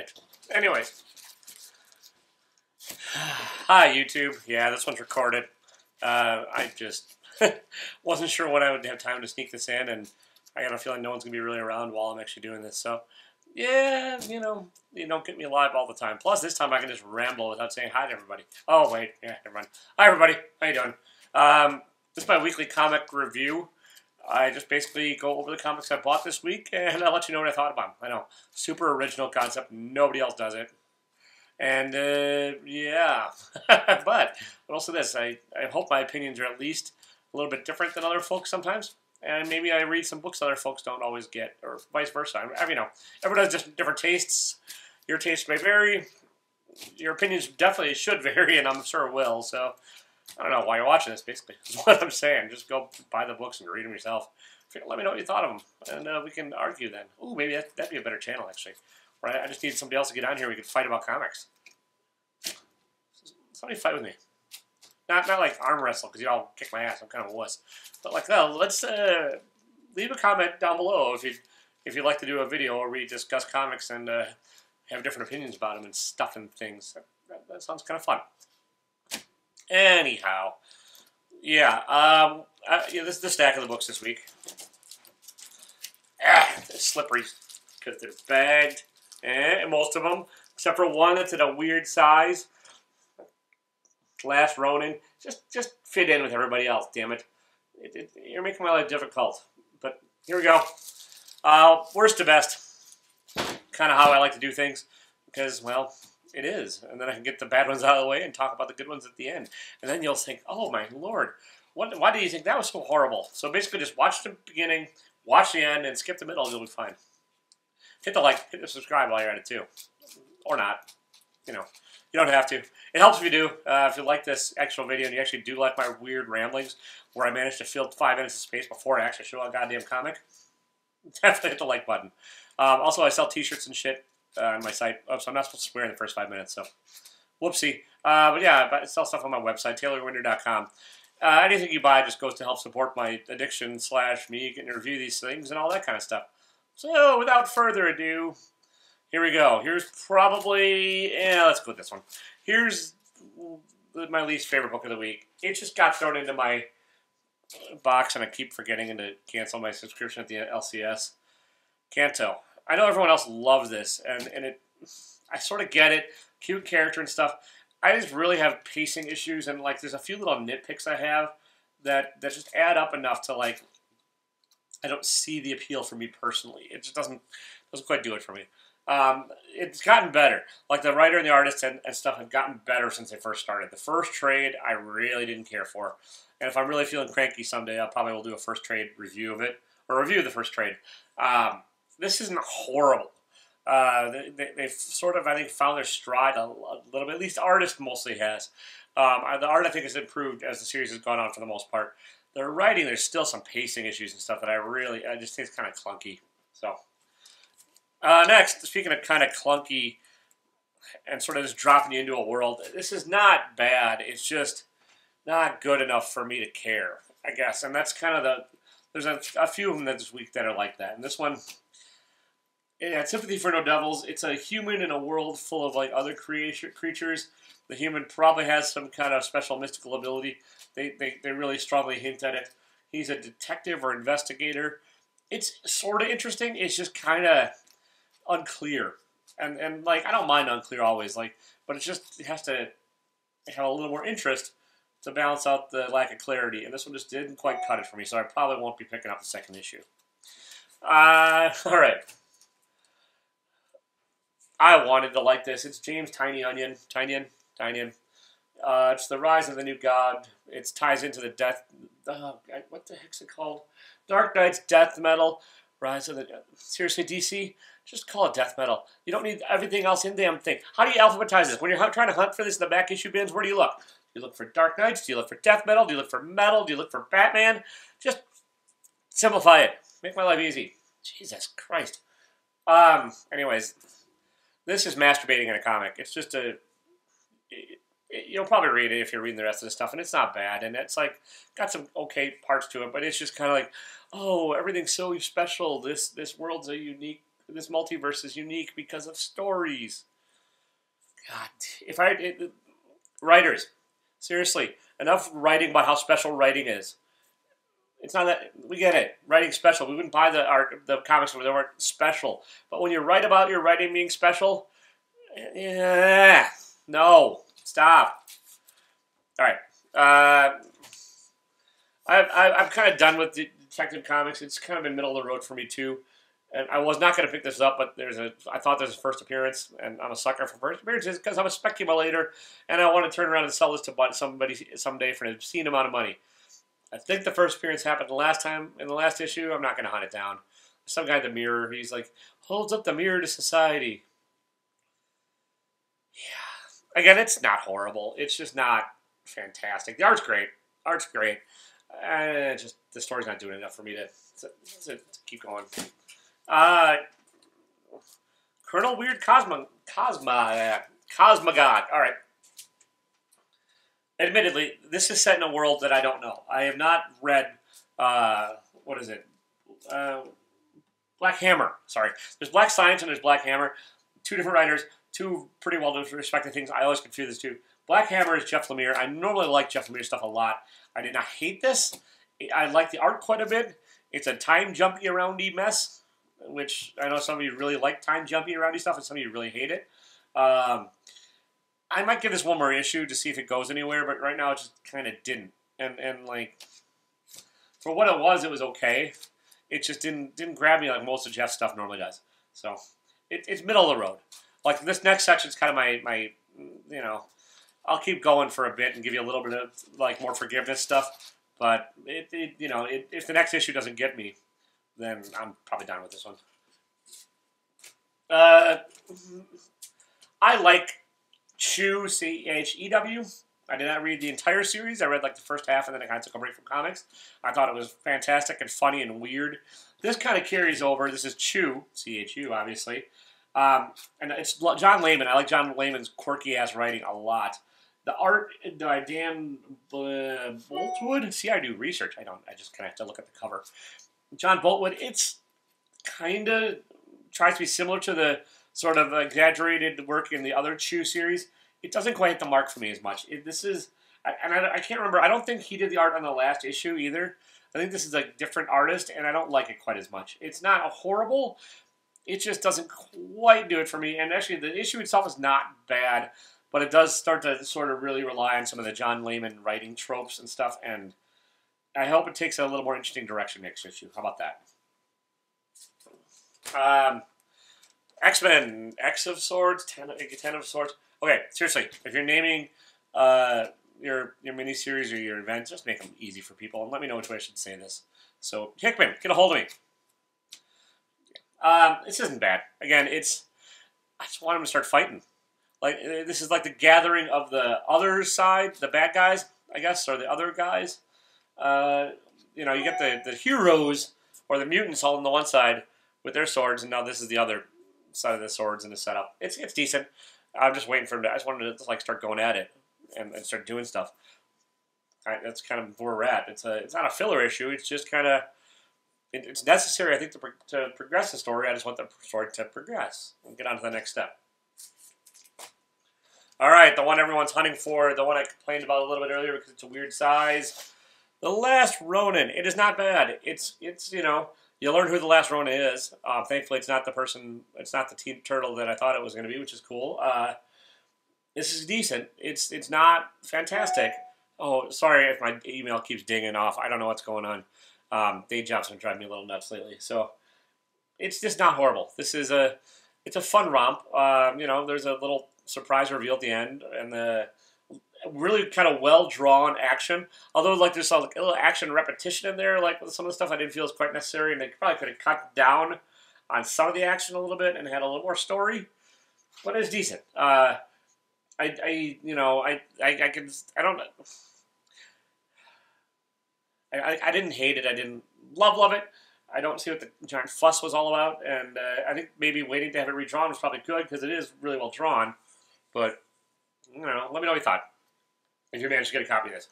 right. Anyways. Hi, YouTube. Yeah, this one's recorded. I just wasn't sure when I would have time to sneak this in, and I got a feeling no one's going to be really around while I'm actually doing this. So, yeah, you don't get me live all the time. Plus, this time I can just ramble without saying hi to everybody. Oh, wait. Yeah, never mind. Hi, everybody. How you doing? This is my weekly comic review. I just basically go over the comics I bought this week, and I'll let you know what I thought about them. I know, super original concept. Nobody else does it. And, yeah. But also this, I hope my opinions are at least a little bit different than other folks sometimes. And maybe I read some books other folks don't always get, or vice versa. Everyone has just different tastes. Your tastes may vary. Your opinions definitely should vary, and I'm sure will. So, I don't know why you're watching this, basically. That's what I'm saying. Just go buy the books and read them yourself. Let me know what you thought of them, and we can argue then. Ooh, maybe that'd be a better channel, actually. Right? I just need somebody else to get on here. We could fight about comics. Somebody fight with me. Not like arm wrestle, because y'all kick my ass. I'm kind of a wuss. But like, well, let's leave a comment down below if you'd like to do a video where we discuss comics and have different opinions about them and stuff and things. That sounds kind of fun. Anyhow, yeah, this is the stack of the books this week. They're slippery because they're bagged. Most of them, except for one that's at a weird size. Last Ronin, just fit in with everybody else. Damn it, you're making my life difficult. But here we go. Worst to best, kind of how I like to do things, because well, it is, and then I can get the bad ones out of the way and talk about the good ones at the end. And then you'll think, oh my lord, why do you think that was so horrible? So basically, just watch the beginning, watch the end, and skip the middle. You'll be fine. Hit the like, hit the subscribe while you're at it too, or not. You don't have to. It helps if you do. If you like this actual video and you actually do like my weird ramblings where I managed to fill 5 minutes of space before I actually show a goddamn comic, definitely hit the like button. Also, I sell t-shirts and shit on my site. Oh, so I'm not supposed to swear in the first 5 minutes, so whoopsie. But yeah, I sell stuff on my website, taylorwinder.com. Anything you buy just goes to help support my addiction / me getting to review these things and all that kind of stuff. So, without further ado, here we go. Here's probably, let's go with this one. Here's my least favorite book of the week. It just got thrown into my box, and I keep forgetting to cancel my subscription at the LCS. Kanto. I know everyone else loves this, and I sort of get it. Cute character and stuff. I just really have pacing issues, and like there's a few little nitpicks I have that just add up enough to like I don't see the appeal for me personally. It just doesn't quite do it for me. It's gotten better. Like the writer and the artist and stuff have gotten better since they first started. The first trade I really didn't care for. And if I'm really feeling cranky someday, I probably will do a first trade review of it. Or review of the first trade. This isn't horrible. They've sort of, I think, found their stride a little bit. At least the artist mostly has. The art, I think, has improved as the series has gone on for the most part. The writing, there's still some pacing issues and stuff that I just think is kind of clunky. So... next, speaking of kind of clunky and sort of just dropping you into a world, this is not bad. It's just not good enough for me to care, I guess. And that's kind of there's a few of them this week that are like that. And this one, yeah, Sympathy for No Devils. It's a human in a world full of like other creatures. The human probably has some kind of special mystical ability. They really strongly hint at it. He's a detective or investigator. It's sort of interesting. It's just kind of unclear, and like I don't mind unclear always, like, but it has to have a little more interest to balance out the lack of clarity, and this one just didn't quite cut it for me, so I probably won't be picking up the second issue. All right. I wanted to like this. It's James Tiny Onion. It's the rise of the new god. It ties into the death. What the heck's it called? Dark Knight's death metal. Rise of the... Seriously, DC? Just call it death metal. You don't need everything else in the damn thing. How do you alphabetize this? When you're trying to hunt for this in the back issue bins, where do you look? Do you look for Dark Knights? Do you look for death metal? Do you look for metal? Do you look for Batman? Just simplify it. Make my life easy. Jesus Christ. Anyways, this is masturbating in a comic. It's just you'll probably read it if you're reading the rest of the stuff, and it's not bad, and it's like got some okay parts to it, but it's just kind of like, oh, everything's so special. This world's a unique This multiverse is unique because of stories. God, writers, seriously, enough writing about how special writing is. It's not that we get it. Writing special. We wouldn't buy the comics if they weren't special. But when you write about your writing being special, yeah, no, stop. All right, I'm kind of done with Detective Comics. It's kind of been middle of the road for me too. And I was not going to pick this up, but I thought there's a first appearance, and I'm a sucker for first appearances because I'm a speculator, and I want to turn around and sell this to somebody someday for an obscene amount of money. I think the first appearance happened in the last issue. I'm not going to hunt it down. Some guy at the mirror, he's like, holds up the mirror to society. Yeah. Again, it's not horrible. It's just not fantastic. The art's great. Just the story's not doing enough for me to keep going. Colonel Weird Cosmogod. All right. Admittedly, this is set in a world that I don't know. I have not read, what is it? Black Hammer. Sorry. There's Black Science and there's Black Hammer. Two different writers, two pretty well-respected things. I always confuse these two. Black Hammer is Jeff Lemire. I normally like Jeff Lemire stuff a lot. I did not hate this. I like the art quite a bit. It's a time-jumpy, aroundy mess, which I know some of you really like time-jumpy, aroundy stuff, and some of you really hate it. I might give this one more issue to see if it goes anywhere, but right now it just kind of didn't. And like, for what it was okay. It just didn't grab me like most of Jeff's stuff normally does. So it's middle of the road. Like this next section is kind of my I'll keep going for a bit and give you a little bit of like more forgiveness stuff. But if the next issue doesn't get me, then I'm probably done with this one. I like Chew, C-H-E-W. I did not read the entire series. I read like the first half and then I kind of took a break from comics. I thought it was fantastic and funny and weird. This kind of carries over. This is Chew, C-H-U, obviously. And it's John Layman. I like John Layman's quirky-ass writing a lot. The art by Dan Boltwood. See, I do research. I just kind of have to look at the cover. John Boltwood, it's kind of tries to be similar to the sort of exaggerated work in the other Chew series. It doesn't quite hit the mark for me as much. I can't remember. I don't think he did the art on the last issue either. I think this is a different artist, and I don't like it quite as much. It's not horrible. It just doesn't quite do it for me. And actually, the issue itself is not bad, but it does start to sort of really rely on some of the John Layman writing tropes and stuff, and I hope it takes a little more interesting direction next issue. How about that? X-Men, X of Swords, Ten of Swords. Okay, seriously, if you're naming your miniseries or your event, just make them easy for people, and let me know which way I should say this. So, Hickman, get a hold of me. This isn't bad. Again, I just want them to start fighting. Like, this is like the gathering of the other side, the bad guys, I guess, or the other guys. You get the heroes or the mutants all on the one side with their swords, and now this is the other side of the swords in the setup. It's decent. I'm just waiting for him to. I just wanted to like start going at it and start doing stuff. All right, that's kind of where we're at. It's not a filler issue. It's just kind of it's necessary, I think, to progress the story. I just want the story to progress and get on to the next step. All right, the one everyone's hunting for, the one I complained about a little bit earlier because it's a weird size. The Last Ronin. It is not bad. It's you learn who the Last Ronin is. Thankfully, it's not the Teen Turtle that I thought it was going to be, which is cool. This is decent. It's not fantastic. Oh, sorry if my email keeps dinging off. I don't know what's going on. Day jobs have been driving me a little nuts lately. So it's just not horrible. It's a fun romp. There's a little surprise reveal at the end, and the really kind of well-drawn action. Although, like, there's a little action repetition in there, like, with some of the stuff I didn't feel was quite necessary, and they probably could have cut down on some of the action a little bit and had a little more story. But it's decent. I didn't hate it. I didn't love it. I don't see what the giant fuss was all about, and I think maybe waiting to have it redrawn was probably good because it is really well drawn. But let me know what you thought. If you managed to get a copy of this.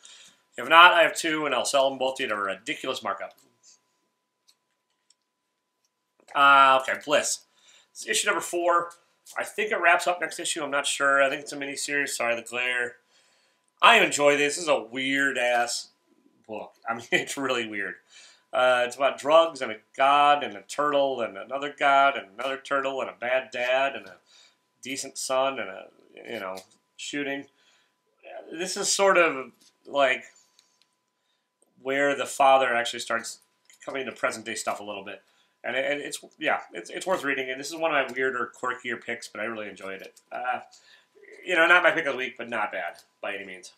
If not, I have two, and I'll sell them both to you at a ridiculous markup. Okay, Bliss. It's issue number 4. I think it wraps up next issue. I'm not sure. I think it's a miniseries. Sorry, the glare. I enjoy this. This is a weird-ass book. I mean, it's really weird. It's about drugs and a god and a turtle and another god and another turtle and a bad dad and a decent son and a, shooting. This is sort of like where the father actually starts coming into present-day stuff a little bit. And it's worth reading. And this is one of my weirder, quirkier picks, but I really enjoyed it. Not my pick of the week, but not bad by any means.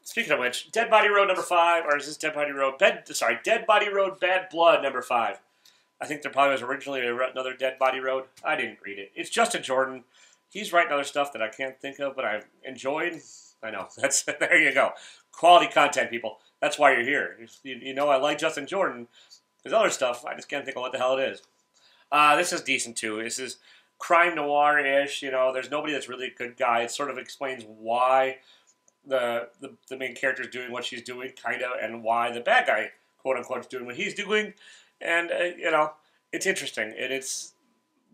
Speaking of which, Dead Body Road number 5, or is this Dead Body Road? Dead Body Road Bad Blood number 5. I think there probably was originally another Dead Body Road. I didn't read it. It's Justin Jordan. He's writing other stuff that I can't think of, but I've enjoyed. I know. There you go. Quality content, people. That's why you're here. I like Justin Jordan. His other stuff, I just can't think of what the hell it is. This is decent, too. This is crime noir-ish. There's nobody that's really a good guy. It sort of explains why the main character is doing what she's doing, kind of, and why the bad guy, quote-unquote, is doing what he's doing. And, it's interesting. And it's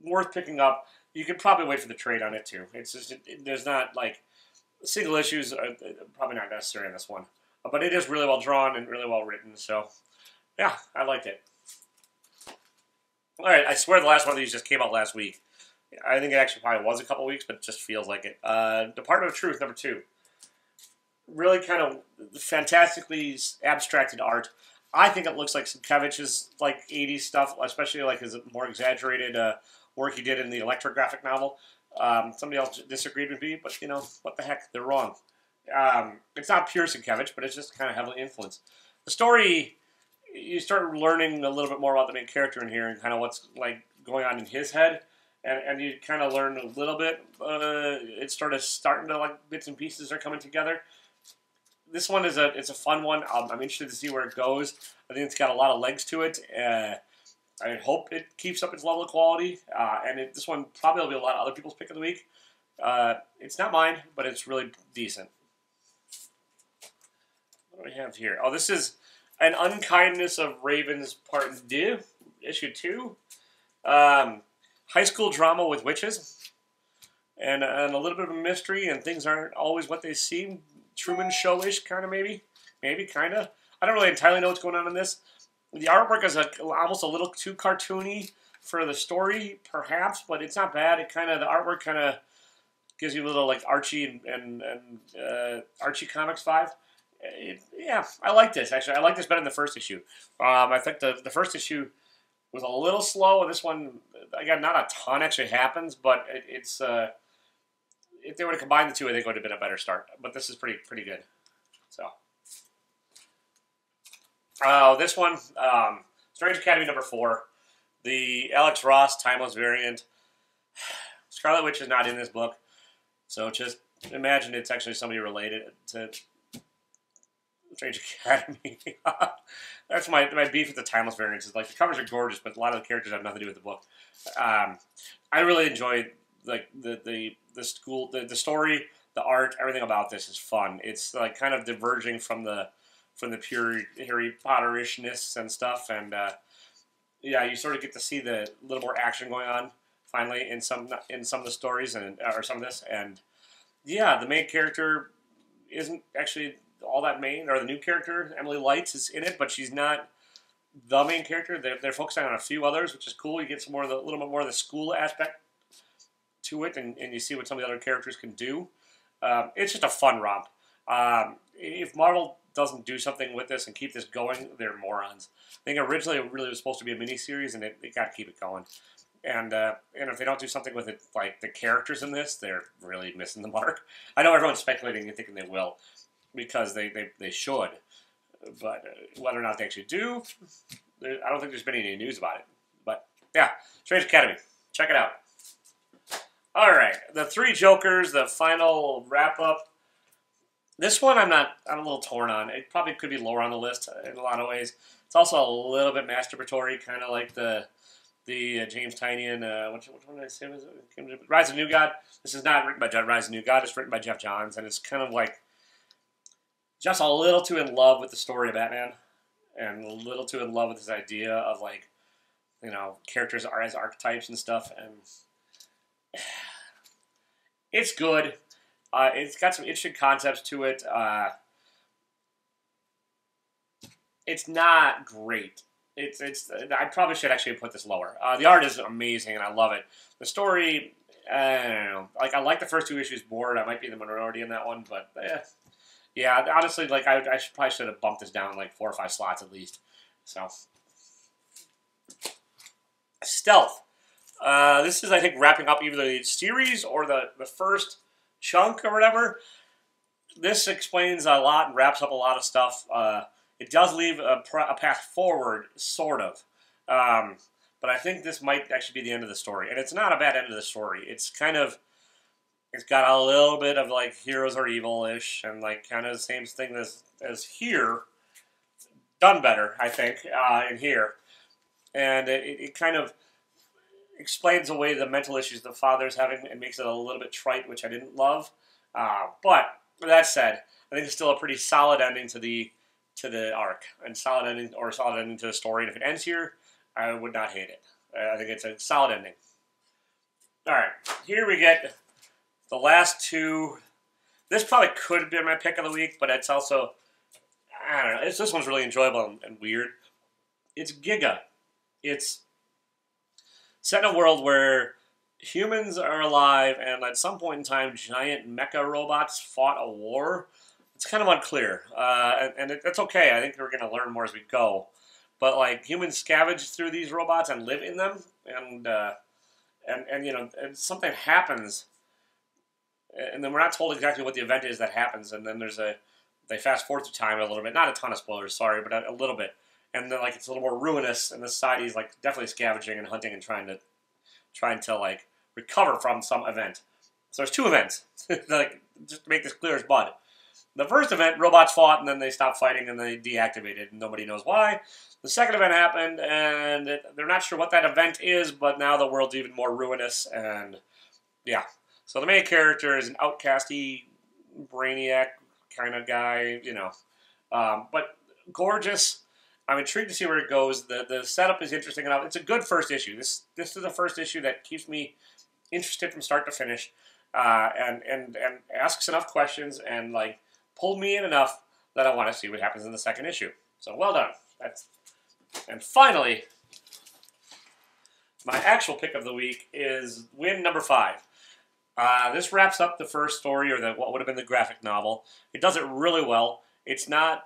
worth picking up. You could probably wait for the trade on it, too. It's just, there's not, single issues are probably not necessary in this one. But it is really well drawn and really well written, so, yeah, I liked it. All right, I swear the last one of these just came out last week. I think it actually probably was a couple weeks, but it just feels like it. Department of Truth, number 2. Really kind of fantastically abstracted art. I think it looks like Sienkiewicz's 80s stuff, especially his more exaggerated work he did in the electrographic novel. Somebody else disagreed with me, but what the heck, they're wrong. It's not pure Sienkiewicz, but it's just kind of heavily influenced. The story, you start learning a little bit more about the main character in here and kind of what's going on in his head, and you kind of learn a little bit. It's sort of starting to bits and pieces are coming together. This one it's a fun one. I'm interested to see where it goes. I think it's got a lot of legs to it. I hope it keeps up its level of quality. This one probably will be a lot of other people's pick of the week. It's not mine, but it's really decent. What do we have here? Oh, this is An Unkindness of Ravens Part 2, Issue 2. High school drama with witches. And a little bit of a mystery, and things aren't always what they seem. Truman Show-ish, kind of, maybe. Maybe, kind of. I don't really entirely know what's going on in this. The artwork is almost a little too cartoony for the story, perhaps, but it's not bad. The artwork kind of gives you a little Archie and Archie Comics vibe. I like this, actually. I like this better than the first issue. I think the first issue was a little slow, and this one, again, not a ton actually happens, but it's if they were to combine the two, I think it would have been a better start. But this is pretty good. So, this one, Strange Academy number 4, the Alex Ross Timeless variant. Scarlet Witch is not in this book, so just imagine it's actually somebody related to Strange Academy. That's my beef with the Timeless variants. Is the covers are gorgeous, but a lot of the characters have nothing to do with the book. I really enjoyed the story, the art, everything about this is fun. It's kind of diverging from the pure Harry Potter-ishness and stuff, and you sort of get to see the little more action going on finally in some of the stories or some of this, and the main character isn't actually all that main, or the new character Emily Lights is in it, but she's not the main character. They're focusing on a few others, which is cool. You get a little bit more of the school aspect to it, and you see what some of the other characters can do. It's just a fun romp. If Marvel doesn't do something with this and keep this going, they're morons. I think originally it really was supposed to be a miniseries, and they got to keep it going. And if they don't do something with it, the characters in this, they're really missing the mark. I know everyone's speculating and thinking they will, because they should. But whether or not they actually do, I don't think there's been any news about it. But, Strange Academy. Check it out. All right, the Three Jokers, the final wrap-up. This one I'm a little torn on. It probably could be lower on the list in a lot of ways. It's also a little bit masturbatory, kind of like the James Tynion, which one did I say was it? Rise of New God. This is not written by Rise of New God. It's written by Jeff Johns, and it's kind of like Jeff's a little too in love with the story of Batman, and a little too in love with this idea of you know, characters are as archetypes and stuff, and it's good. It's got some interesting concepts to it. It's not great. I probably should actually put this lower. The art is amazing, and I love it. The story, I don't know. Like, I like the first 2 issues more. I might be the minority in that one, but yeah. Honestly, like I probably should have bumped this down like 4 or 5 slots at least. So, Stealth. This is, I think, wrapping up either the series or the first chunk or whatever. This explains a lot and wraps up a lot of stuff. It does leave a path forward, sort of. But I think this might actually be the end of the story. And it's not a bad end of the story. It's kind of, it's got a little bit of like heroes are evil-ish and like kind of the same thing as here. Done better, I think, in here. And it kind of explains away the mental issues the father's having and makes it a little bit trite, which I didn't love. But with that said, I think it's still a pretty solid ending to the arc and solid ending to the story. And if it ends here, I would not hate it. I think it's a solid ending. All right, here we get the last 2. This probably could have been my pick of the week, but it's also, I don't know. This one's really enjoyable and weird. It's Giga. It's set in a world where humans are alive, and at some point in time, giant mecha robots fought a war. It's kind of unclear, and that's okay. I think we're going to learn more as we go. But like humans scavenge through these robots and live in them, and you know, and something happens, and then we're not told exactly what the event is that happens. And then they fast forward through time a little bit, not a ton of spoilers, sorry, but a little bit. And then like it's a little more ruinous, and the society is like definitely scavenging and hunting and trying to like recover from some event. So there's 2 events, like just to make this clear as mud. The first event, robots fought, and then they stopped fighting, and they deactivated, and nobody knows why. The second event happened, and they're not sure what that event is, but now the world's even more ruinous, and yeah. So the main character is an outcasty, brainiac kind of guy, you know. But gorgeous. I'm intrigued to see where it goes. The setup is interesting enough. It's a good first issue. This is the first issue that keeps me interested from start to finish, and asks enough questions and like pulled me in enough that I want to see what happens in the second issue. So well done. And finally, my actual pick of the week is Win number 5. This wraps up the first story, or what would have been the graphic novel. It does it really well. It's not,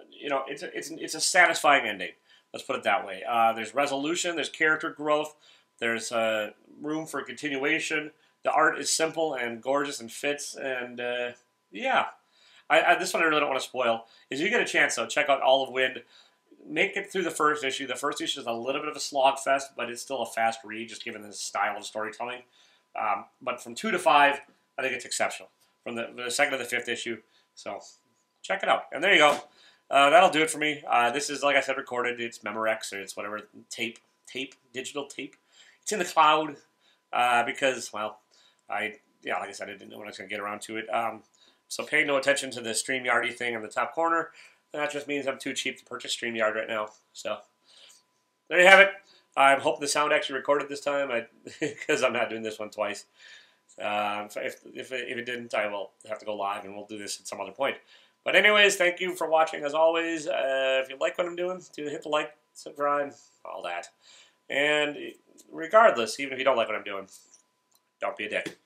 you know, it's a satisfying ending. Let's put it that way. There's resolution, there's character growth, there's room for continuation. The art is simple and gorgeous and fits, and yeah. This one I really don't want to spoil. If you get a chance, though, check out All of Wind. Make it through the first issue. The first issue is a little bit of a slog fest, but it's still a fast read, just given the style of storytelling. But from 2 to 5, I think it's exceptional. From the second to the 5th issue. So check it out. And there you go. That'll do it for me. This is, like I said, recorded. It's Memorex, or it's whatever, digital tape. It's in the cloud because, well, like I said, I didn't know when I was going to get around to it. So pay no attention to the StreamYardy thing in the top corner. That just means I'm too cheap to purchase StreamYard right now. So there you have it. I'm hoping the sound actually recorded this time, because I'm not doing this one twice. If it didn't, I will have to go live, and we'll do this at some other point. But anyways, thank you for watching, as always. If you like what I'm doing, do hit the like, subscribe, all that. And regardless, even if you don't like what I'm doing, don't be a dick.